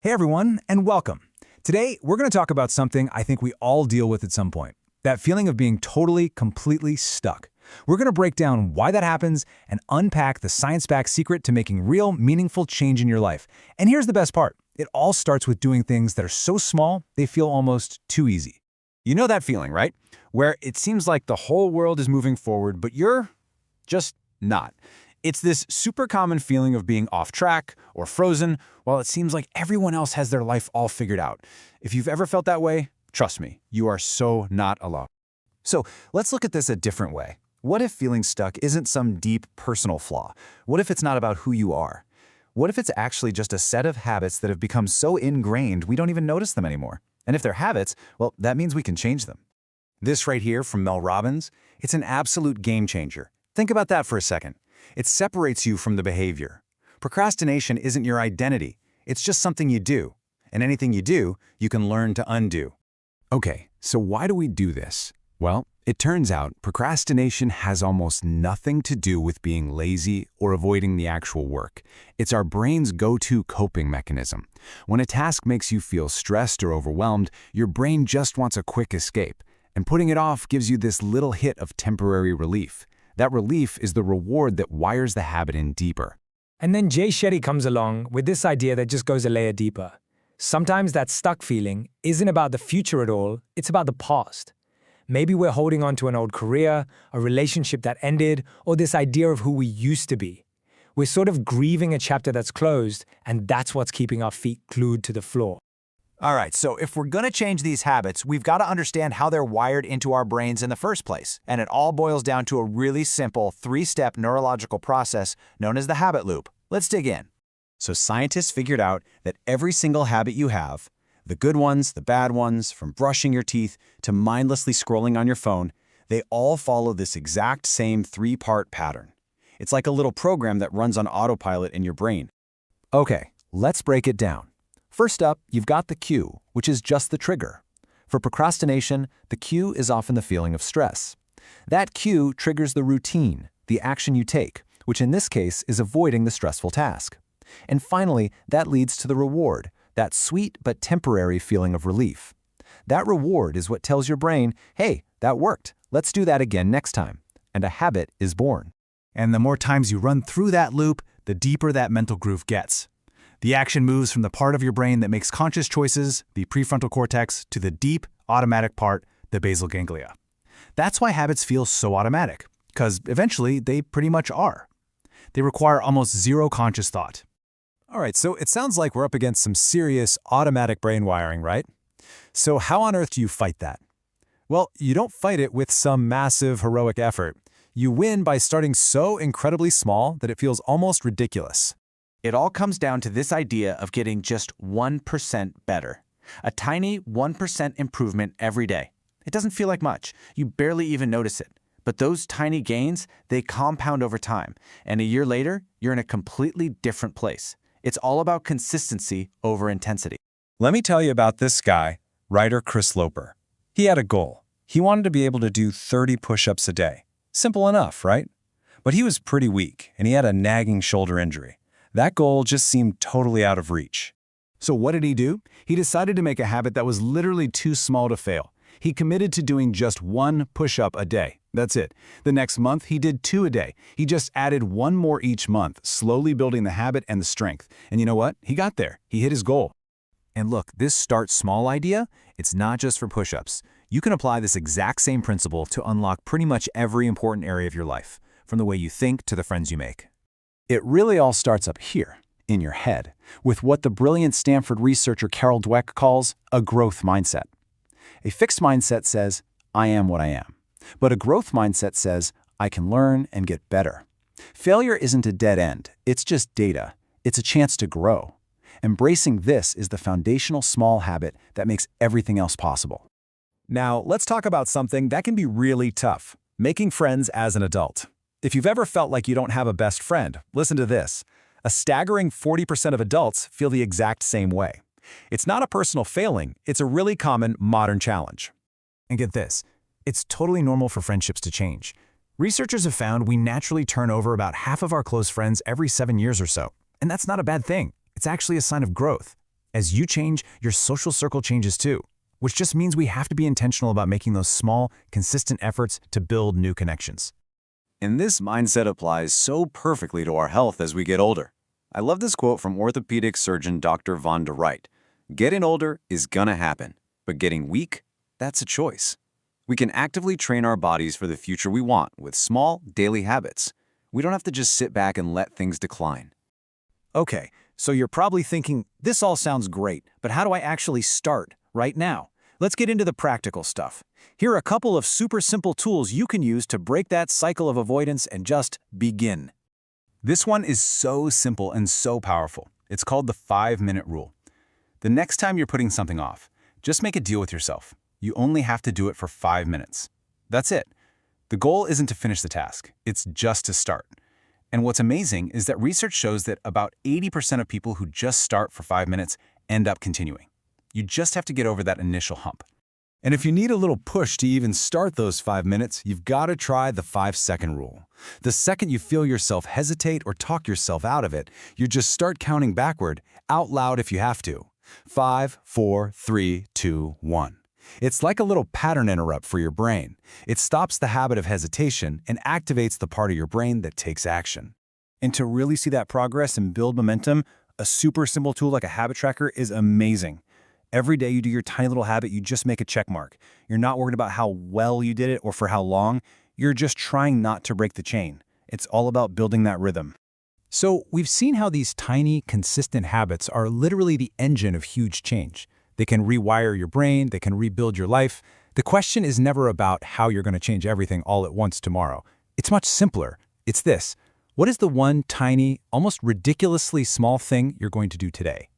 Hey everyone, and welcome. Today, we're going to talk about something I think we all deal with at some point. That feeling of being totally, completely stuck. We're going to break down why that happens and unpack the science-backed secret to making real, meaningful change in your life. And here's the best part. It all starts with doing things that are so small, they feel almost too easy. You know that feeling, right? Where it seems like the whole world is moving forward, but you're just not. It's this super common feeling of being off track or frozen while it seems like everyone else has their life all figured out. If you've ever felt that way, trust me, you are so not alone. So let's look at this a different way. What if feeling stuck isn't some deep personal flaw? What if it's not about who you are? What if it's actually just a set of habits that have become so ingrained we don't even notice them anymore? And if they're habits, well, that means we can change them. This right here from Mel Robbins, it's an absolute game changer. Think about that for a second. It separates you from the behavior. Procrastination isn't your identity. It's just something you do. And anything you do, you can learn to undo. Okay, so why do we do this? Well, it turns out procrastination has almost nothing to do with being lazy or avoiding the actual work. It's our brain's go-to coping mechanism. When a task makes you feel stressed or overwhelmed, your brain just wants a quick escape. And putting it off gives you this little hit of temporary relief. That relief is the reward that wires the habit in deeper. And then Jay Shetty comes along with this idea that just goes a layer deeper. Sometimes that stuck feeling isn't about the future at all, it's about the past. Maybe we're holding on to an old career, a relationship that ended, or this idea of who we used to be. We're sort of grieving a chapter that's closed, and that's what's keeping our feet glued to the floor. All right, so if we're going to change these habits, we've got to understand how they're wired into our brains in the first place. And it all boils down to a really simple three-step neurological process known as the habit loop. Let's dig in. So scientists figured out that every single habit you have, the good ones, the bad ones, from brushing your teeth to mindlessly scrolling on your phone, they all follow this exact same three-part pattern. It's like a little program that runs on autopilot in your brain. Okay, let's break it down. First up, you've got the cue, which is just the trigger. For procrastination, the cue is often the feeling of stress. That cue triggers the routine, the action you take, which in this case is avoiding the stressful task. And finally, that leads to the reward, that sweet but temporary feeling of relief. That reward is what tells your brain, hey, that worked, let's do that again next time. And a habit is born. And the more times you run through that loop, the deeper that mental groove gets. The action moves from the part of your brain that makes conscious choices, the prefrontal cortex, to the deep, automatic part, the basal ganglia. That's why habits feel so automatic, because eventually they pretty much are. They require almost zero conscious thought. All right, so it sounds like we're up against some serious automatic brain wiring, right? So how on earth do you fight that? Well, you don't fight it with some massive, heroic effort. You win by starting so incredibly small that it feels almost ridiculous. It all comes down to this idea of getting just 1% better. A tiny 1% improvement every day. It doesn't feel like much. You barely even notice it. But those tiny gains, they compound over time. And a year later, you're in a completely different place. It's all about consistency over intensity. Let me tell you about this guy, writer Chris Loper. He had a goal. He wanted to be able to do 30 push-ups a day. Simple enough, right? But he was pretty weak, and he had a nagging shoulder injury. That goal just seemed totally out of reach. So what did he do? He decided to make a habit that was literally too small to fail. He committed to doing just one push-up a day. That's it. The next month, he did 2 a day. He just added 1 more each month, slowly building the habit and the strength. And you know what? He got there. He hit his goal. And look, this start small idea, it's not just for push-ups. You can apply this exact same principle to unlock pretty much every important area of your life, from the way you think to the friends you make. It really all starts up here, in your head, with what the brilliant Stanford researcher Carol Dweck calls a growth mindset. A fixed mindset says, I am what I am. But a growth mindset says, I can learn and get better. Failure isn't a dead end, it's just data. It's a chance to grow. Embracing this is the foundational small habit that makes everything else possible. Now, let's talk about something that can be really tough, making friends as an adult. If you've ever felt like you don't have a best friend, listen to this. A staggering 40% of adults feel the exact same way. It's not a personal failing, it's a really common modern challenge. And get this, it's totally normal for friendships to change. Researchers have found we naturally turn over about half of our close friends every 7 years or so. And that's not a bad thing. It's actually a sign of growth. As you change, your social circle changes too, which just means we have to be intentional about making those small, consistent efforts to build new connections. And this mindset applies so perfectly to our health as we get older. I love this quote from orthopedic surgeon Dr. Von der Wright. Getting older is gonna happen, but getting weak, that's a choice. We can actively train our bodies for the future we want with small, daily habits. We don't have to just sit back and let things decline. Okay, so you're probably thinking, this all sounds great, but how do I actually start right now? Let's get into the practical stuff. Here are a couple of super simple tools you can use to break that cycle of avoidance and just begin. This one is so simple and so powerful. It's called the 5-minute rule. The next time you're putting something off, just make a deal with yourself. You only have to do it for 5 minutes. That's it. The goal isn't to finish the task, it's just to start. And what's amazing is that research shows that about 80% of people who just start for 5 minutes end up continuing. You just have to get over that initial hump. And if you need a little push to even start those 5 minutes, you've got to try the 5-second rule. The second you feel yourself hesitate or talk yourself out of it, you just start counting backward, out loud if you have to. 5, 4, 3, 2, 1. It's like a little pattern interrupt for your brain. It stops the habit of hesitation and activates the part of your brain that takes action. And to really see that progress and build momentum, a super simple tool like a habit tracker is amazing. Every day you do your tiny little habit, you just make a check mark. You're not worried about how well you did it or for how long. You're just trying not to break the chain. It's all about building that rhythm. So we've seen how these tiny, consistent habits are literally the engine of huge change. They can rewire your brain, they can rebuild your life. The question is never about how you're going to change everything all at once tomorrow. It's much simpler. It's this: what is the one tiny, almost ridiculously small thing you're going to do today?